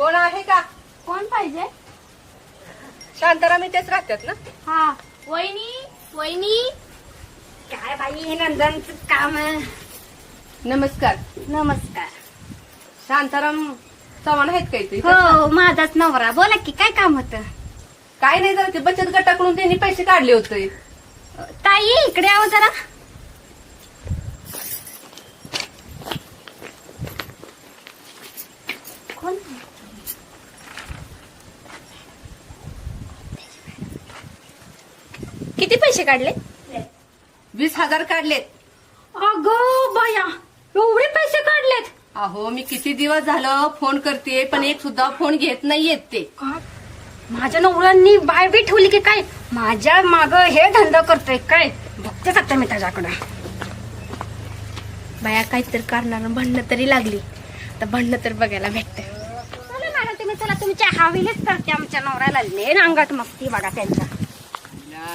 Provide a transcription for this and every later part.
कोण आहे का? कोण पाहिजे? शांताराम इथेच राहतात ना? हा. वहिनी वहिनी, काय बाई हे नंदनच काम आहे. नमस्कार. नमस्कार. शांताराम चव्हाण आहेत का इथे? हो, माझाच नवरा. बोला की काय काम होत? काय नाही, जरा ते बचत गटाकडून त्यांनी पैसे काढले होते. ताई इकडे आहो जरा. कोण? किती पैसे काढले? 20,000 काढलेत. अगं बाया, एवढे पैसे काढलेत? अहो, मी किती दिवस झालं फोन करते, पण एक सुद्धा फोन घेत नाहीयेत ते. माझ्या नवऱ्यांनी बाय बी ठेवली की काय? माझ्या माग हे धंदा करतोय काय? बघतेच आता मी त्याच्याकडे. बाया काहीतरी करणार, भांडणं तरी लागली तर भांडणं तर बघायला भेटते. चला मॅडम, तुम्ही चला, तुमच्या हावीलेच करते आमच्या नवऱ्याला. लेन अंगात मस्ती बघा त्यांच्या.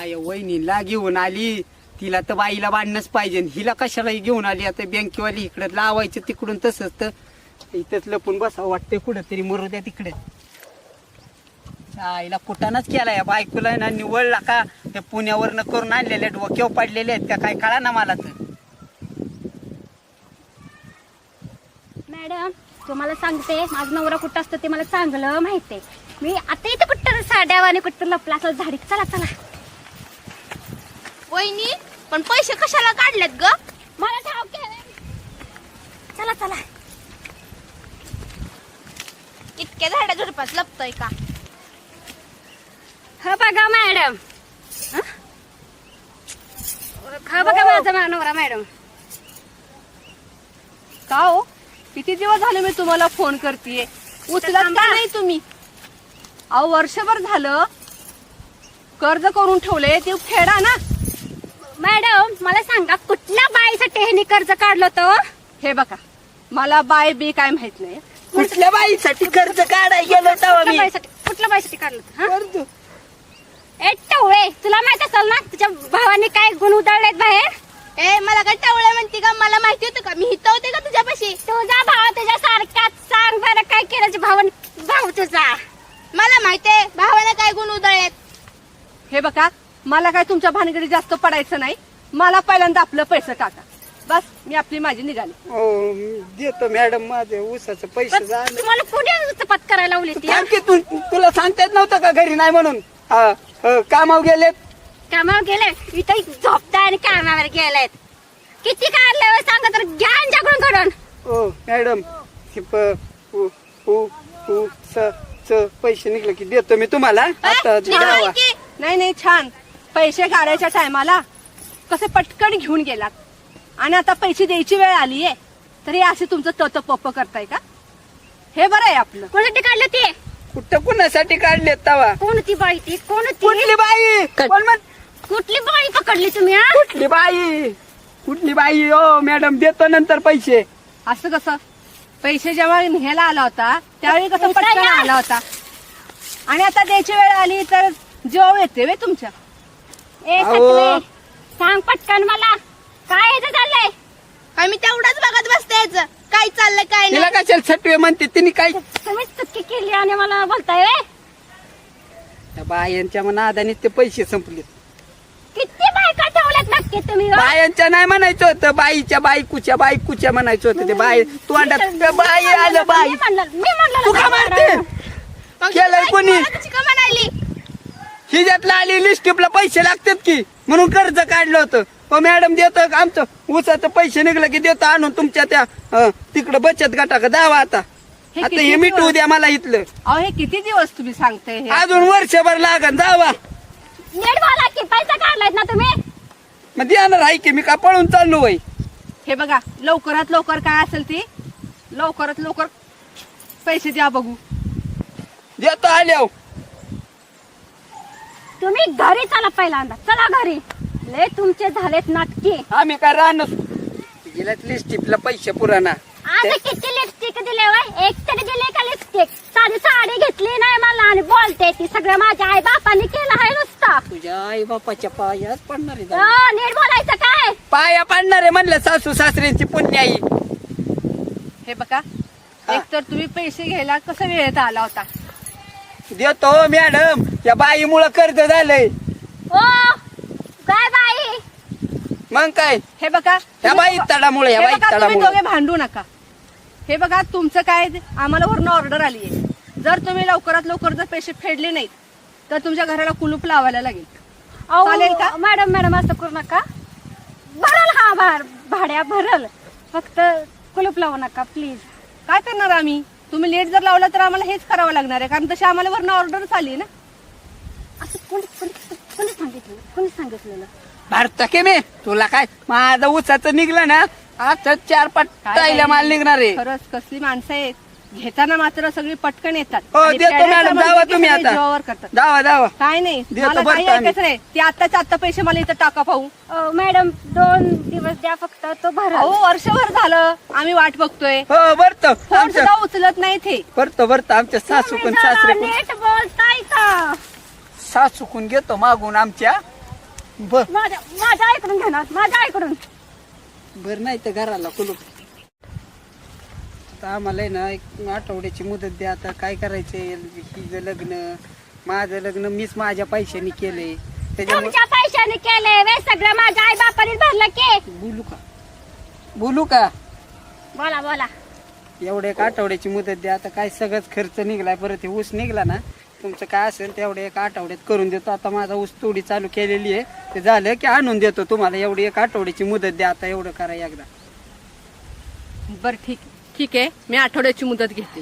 या वहिनीला घेऊन आली, तिला तर बाईला बांधणंच पाहिजे. हिला कशाला घेऊन आली आता? बँकेवाली इकडे लावायचं तिकडून, तसंच तर इथंच लपून बसावं वाटतंय. कुठं तरी मरू द्या तिकडे. आईला कुठानच केला या बायकोला ना, निवडला का ते पुण्यावरनं करून आणलेले डोक्यावर पडलेले आहेत का काय कळा ना मला तर. मॅडम तुम्हाला सांगते, माझा नवरा कुठं असतो ते मला चांगलं माहितीये. मी आता इथे कुठं साड्यावर आणि कुठं लपला असं झाडी. चला चला. वहिनी, पण पैसे कशाला काढलेत ग? मला ठाऊक आहे. चला चला. इतक्या झाडा झुडपात लपतोय का? हा बघा मॅडम, हा बघा माझा नवरा मॅडम. का हो, किती दिवस झाले मी तुम्हाला फोन करतेय, उचलत का नाही तुम्ही? अहो, वर्षभर झालं कर्ज करून ठेवले, ते फेडा ना. मॅडम मला सांगा, कुठल्या बाईसाठी ह्यांनी कर्ज काढलं होतं? हे बघा, मला बाय बी काय माहित नाही. कुठल्या बाईसाठी कर्ज काढाय गेलो तेव्हा मी? कुठल्या बाईसाठी काढलं होतं? कर्ज ए टवळे, तुला माहित असेल ना तुझ्या भावाने काय गुण उधळलेत बाहेर? ए, मला काय टावळ्या म्हणते का? मला माहिती होतं का? मी हित होते का तुझ्यापाशी? तुझा भाव तुझ्या सारखाच. सांग बरं काय केलं भाऊ तुझा? मला माहितीये भावाने काय गुण उधळलेत. हे बघा, मला काय तुमच्या भानगडी जास्त पडायचं नाही. मला पहिल्यांदा आपलं पैसे टाका, बस. मी आपली माझी निघाली. हो, देतो मॅडम. माझे ऊसाचे पैसे झाले. तुम्हाला पुढे चपात करायला लावली ती? सांग की तुला सांगता येत नव्हतं का घरी नाही म्हणून? कामावर गेलेत. कामावर गेले इथं झोपताय आणि कामावर गेलेत. किती काढले सांगा तर घ्या यांच्याकडून कडून. हो मॅडम, पैसे निघले की देतो मी तुम्हाला. आता निघाली जावा. की? नाही नाही, छान. पैसे काढायच्या टायमाला कसे पटकन घेऊन गेलात, आणि आता पैसे द्यायची वेळ आलीये तरी असे तुमचं तत पप्प करताय का? हे बरं आहे आपलं. कोणासाठी काढलं ते? कुठं कुणासाठी काढलेत तवा? कोणती बाई ती? कोणती? कुठली बाई? कोण म्हण? कुठली बाई पकडली तुम्ही? हा? कुठली बाई? कुठली बाई? हो मॅडम, देतो नंतर पैसे. असं कसं? पैसे जेव्हा न्यायला आला होता त्यावेळी कसं पटकन आला होता, आणि आता द्यायची वेळ आली तर जेव येते वे तुमच्या. ए अहो. सटवे, सांग पटकन मला काय याचं चाललंय? काय मी तेवढाच बघत बसते याचं? काय चाललंय काय तिला नाही? कशाला सटवे म्हणते? तिने काय तुम्हीच चुकी केली आणि मला बोलताय व्हय? त्या बायांच्या नादाने ते पैसे संपले. किती बायका ठेवल्यात नक्की तुम्ही? हा? बायांच्या नाही म्हणायचं होतं, बाईच्या बायकुच्या म्हणायचं होतं. ते बाई तोंडात ते बाई आलं. बाई मी म्हणलं तू का मारते? मग केलंय बाई कोणी? मला कशी का म्हणाली? हिच्यातला आली लिस्टिपला पैसे लागतात की, म्हणून कर्ज काढलं होतं. हो मॅडम, देतो आमचं ऊसाचं पैसे निघलं की देतो आणून तुमच्या त्या तिकडं बचत गटा का दावा. आता किती हे मिटवू दिवस? द्या मला इथलं. अहो, हे किती दिवस तुम्ही सांगताय हे? अजून वर्षभर लागन जावा. नीट बोला की, पैसा काढलायत ना तुम्ही? मग देणार आहे की, मी का पळून चाललो वय? हे बघा, लवकरात लवकर काय असेल ते लवकरात लवकर पैसे द्या बघू. देतो आल्यावर. तुम्ही घरी चला पहिल्यांदा. चला घरी. लय तुमचे झालेत नाटके. आम्ही काय राहणार गेला लिस्टिपला पैसे पुराणा. आता किती लिपस्टिक दिले वय? एक तरी दिले का लिपस्टिक? साधी साडी घेतली नाही मला आणि बोलते ती सगळं माझ्या आई बापाने केलं आहे नुसता. तुझ्या आई बापाच्या पायाच पडणार आहे. नीट बोलायचं काय? पाया पडणार आहे म्हणलं सासू सासऱ्यांची पुण्याई. हे बघा, एकतर तुम्ही पैसे घ्यायला कसं वेळेत आला होता. देतो मॅडम, या बाईमुळं कर्ज झालंय. ओ काय बाई, मग काय हे बघा या बाई तडामुळे, या हे बाई बघा, तुम्ही तडामुळे. दोघे भांडू नका. हे बघा तुमचं काय आम्हाला वरून ऑर्डर आली आहे. जर तुम्ही लवकरात लवकर जर पैसे फेडले नाहीत तर तुमच्या घराला कुलूप लावायला लागेल. चालेल का? मॅडम मॅडम असं करू नका. भरल हा भाड्या भरल, फक्त कुलूप लावू नका प्लीज. काय करणार आम्ही? तुम्ही लेट जर लावला तर आम्हाला हेच करावं लागणार आहे, कारण तशी आम्हाला वरून ऑर्डरच आली आहे ना. असं कोणी सांगितलेलं? भारत के मी तुला काय माझं उसाचं निघलं ना, आता 4-5 काय टायल्या बाई, माल निघणार आहे. खरंच कसली माणसं आहेत. घेताना मात्र सगळी पटकन येतात हो आणि देतो फेडायचं मॅडम, म्हणलं जावा की तुम्ही सगळे आता. जीवावर करतात. जावा काय नाही, देतो मला बरं काही का आम्ही. ऐकायचं नाही. ते आत्ताच्या आत्ता पैसे मला इथं टाका पाहू. मॅडम 2 दिवस द्या फक्त, तो भरल. अहो वर्षभर झालं आम्ही वाट बघतोय. हो बरं फोन आमच्या सुद्धा उचलत नाही ते. बरं आमच्या सासूकून सासरेकून नीट बोलताय का? सासूकून घेतो मागून आमच्या. माझ्या ऐकडून घेणार, माझ्या ऐकडून. बर नाही तर घराला कुलूप. आता आम्हाला आहे ना 1 आठवड्याची मुदत द्या. आता काय करायचंय, हिचं लग्न माझं लग्न मीच माझ्या पैशाने केलंय, त्याच्यामुळे तुमच्या पैशाने केलंय वे सगळं, माझ्या आई बापाने भरलं की. बोलू का बोला बोला. एवढ्या 1 आठवड्याची मुदत द्या. आता काय सगळंच खर्च निघलाय, परत हे ऊस निघला ना, तुमचं काय असेल तेवढ्या 1 आठवड्यात करून देतो. आता माझा ऊस तोडी चालू केलेली आहे, ते झालं की आणून देतो तुम्हाला. एवढी 1 आठवड्याची मुदत द्या. आता एवढं करा एकदा. बर ठीक आहे, मी आठवड्याची मुदत घेते,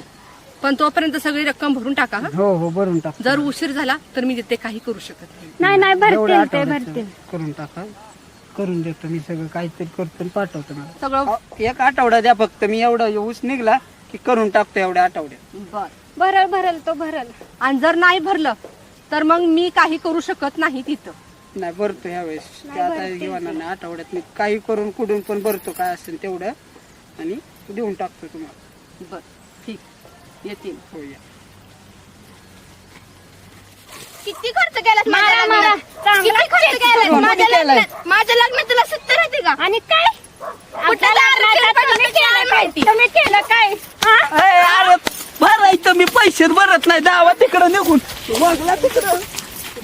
पण तोपर्यंत सगळी रक्कम भरून टाका. हा? हो भरून टाका. जर उशीर झाला तर मी तिथे काही करू शकत नाही. नाही एवढ्या भरतील ते आठवड्याचं भरतील. करून टाका, करून देतो मी सगळं. काहीतरी करतो आणि पाठवतो मला. सगळं 1 आठवडा द्या फक्त. मी एवढा ऊस निघला की करून टाकतो एवढ्या आठवड्यात. बर. भरल तो भरल. आणि जर नाही भरलं तर मग मी काही करू शकत नाही तिथं. नाही भरतो ह्यावेळेस. नाही ते आता भरतील घेणार नाही आठवड्यात. मी काही करून कुठून पण भरतो काय असेल तेवढं आणि देऊन टाकतो तुम्हाला. बर ठीक, येतील. हो या. किती खर्च केलास मारा, माझ्या मारा. लग्नात? चांगला किती खर्च खर्च केलास केला. माझ्या केलाय. लग्नात? माझ्या लग्नात तुला 70 होते का? आणि काय कुठं लग्नात तुम्ही केलं काय? माहिती? तुम्ही केलं काय? हा? अरे भरायचं मी पैसे भरत नाही. जावा तिकडं निघून वागला तिकडं.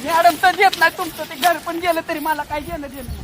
मॅडम तर देत नाही तुमचं, ते घर पण गेलं तरी मला काय घेणं देणं नाही.